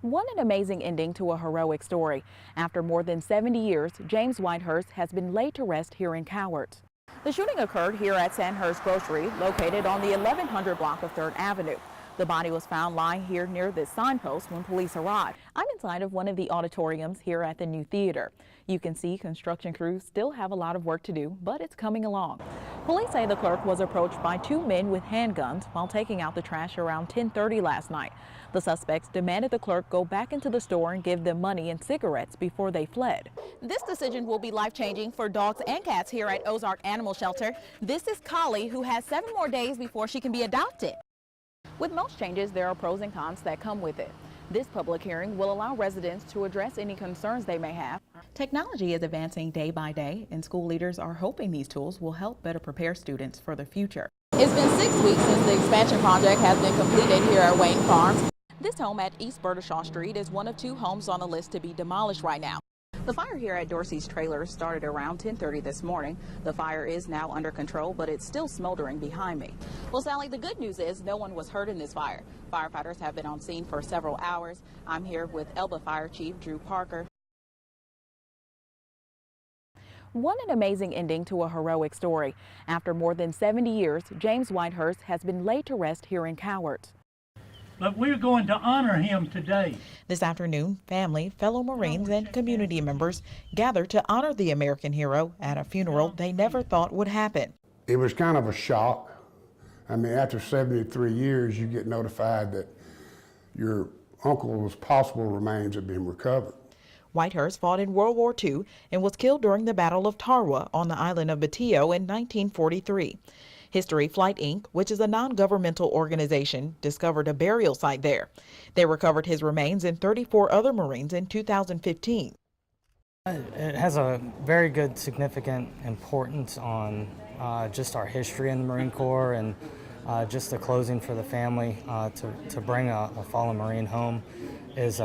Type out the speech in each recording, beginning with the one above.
What an amazing ending to a heroic story. After more than 70 years, James Whitehurst has been laid to rest here in Cowards. The shooting occurred here at Sandhurst Grocery, located on the 1100 block of 3rd Avenue. The body was found lying here near this signpost when police arrived. I'm inside of one of the auditoriums here at the new theater. You can see construction crews still have a lot of work to do, but it's coming along. Police say the clerk was approached by 2 men with handguns while taking out the trash around 10:30 last night. The suspects demanded the clerk go back into the store and give them money and cigarettes before they fled. This decision will be life-changing for dogs and cats here at Ozark Animal Shelter. This is Collie, who has 7 more days before she can be adopted. With most changes, there are pros and cons that come with it. This public hearing will allow residents to address any concerns they may have. Technology is advancing day by day, and school leaders are hoping these tools will help better prepare students for the future. It's been 6 weeks since the expansion project has been completed here at Wayne Farms. This home at East Bertishaw Street is one of 2 homes on the list to be demolished right now. The fire here at Dorsey's Trailer started around 10:30 this morning. The fire is now under control, but it's still smoldering behind me. Well, Sally, the good news is no one was hurt in this fire. Firefighters have been on scene for several hours. I'm here with Elba Fire Chief Drew Parker. What an amazing ending to a heroic story. After more than 70 years, James Whitehurst has been laid to rest here in Cowards. But we're going to honor him today. This afternoon, family, fellow Marines, and community members gathered to honor the American hero at a funeral they never thought would happen. It was kind of a shock. I mean, after 73 years, you get notified that your uncle's possible remains have been recovered. Whitehurst fought in World War II and was killed during the Battle of Tarawa on the island of Batio in 1943. History Flight, Inc., which is a non-governmental organization, discovered a burial site there. They recovered his remains and 34 other Marines in 2015. It has a very good significant importance on just our history in the Marine Corps and just the closing for the family. To bring a fallen Marine home is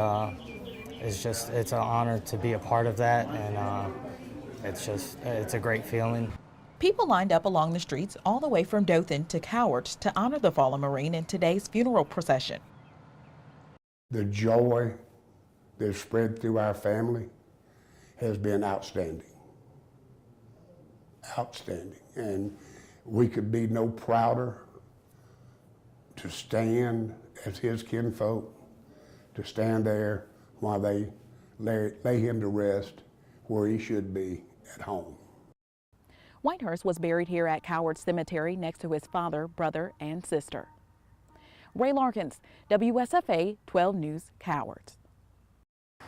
it's an honor to be a part of that, and it's a great feeling. People lined up along the streets all the way from Dothan to Cowards to honor the fallen Marine in today's funeral procession. The joy that spread through our family has been outstanding. Outstanding. And we could be no prouder to stand as his kinfolk, to stand there while they lay him to rest where he should be, at home. Whitehurst was buried here at Cowards Cemetery next to his father, brother, and sister. Rae Larkins, WSFA 12 News, Cowards.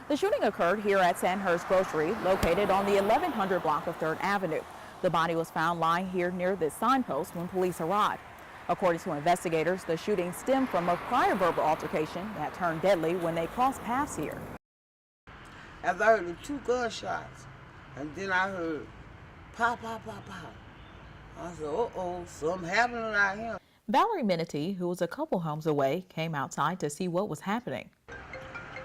The shooting occurred here at Sandhurst Grocery, located on the 1100 block of 3rd Avenue. The body was found lying here near this signpost when police arrived. According to investigators, the shooting stemmed from a prior verbal altercation that turned deadly when they crossed paths here. After I heard the 2 gunshots, and then I heard pop, pop, pop, pop. I said, uh-oh, something happening out here. Valerie Minity, who was a couple homes away, came outside to see what was happening.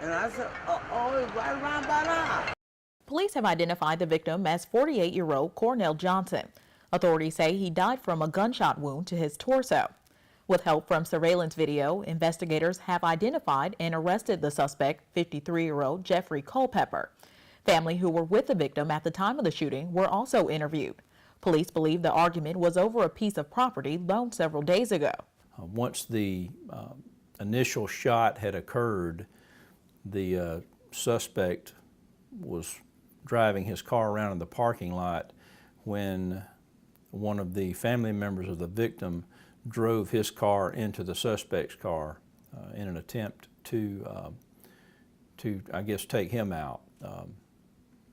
And I said, uh-oh, it's right around by now. Police have identified the victim as 48-year-old Cornell Johnson. Authorities say he died from a gunshot wound to his torso. With help from surveillance video, investigators have identified and arrested the suspect, 53-year-old Jeffrey Culpepper. Family who were with the victim at the time of the shooting were also interviewed. Police believe the argument was over a piece of property loaned several days ago. Once the initial shot had occurred, the suspect was driving his car around in the parking lot when one of the family members of the victim drove his car into the suspect's car in an attempt to I guess, take him out.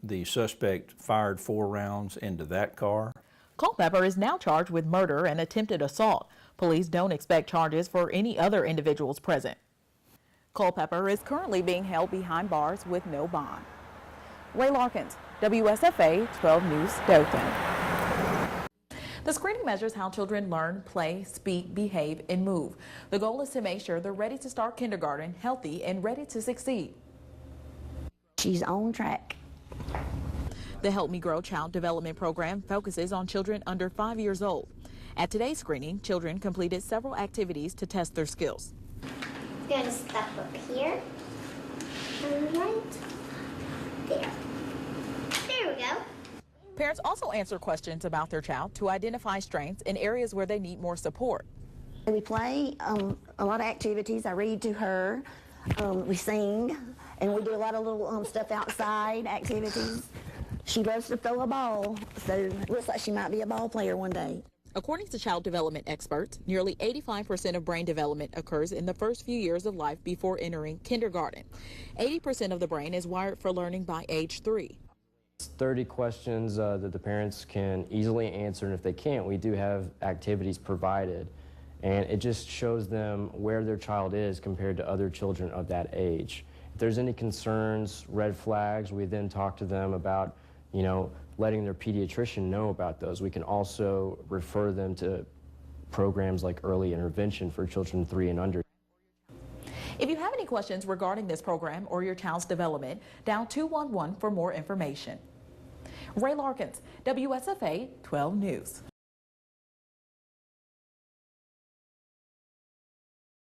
The suspect fired 4 rounds into that car. Culpepper is now charged with murder and attempted assault. Police don't expect charges for any other individuals present. Culpepper is currently being held behind bars with no bond. Rae Larkins, WSFA 12 News, Dothan. The screening measures how children learn, play, speak, behave, and move. The goal is to make sure they're ready to start kindergarten healthy and ready to succeed. She's on track. The Help Me Grow Child Development Program focuses on children under 5 years old. At today's screening, children completed several activities to test their skills. Going to step up here. Turn right. There. There we go. Parents also answer questions about their child to identify strengths in areas where they need more support. We play a lot of activities. I read to her. We sing, and we do a lot of little stuff outside activities. She loves to throw a ball, so it looks like she might be a ball player one day. According to child development experts, nearly 85% of brain development occurs in the first few years of life before entering kindergarten. 80% of the brain is wired for learning by age 3. 30 questions that the parents can easily answer, and if they can't, we do have activities provided. And it just shows them where their child is compared to other children of that age. If there's any concerns, red flags, we then talk to them about, letting their pediatrician know about those. We can also refer them to programs like early intervention for children 3 and under. If you have any questions regarding this program or your child's development, dial 211 for more information. Rae Larkins, WSFA 12 News.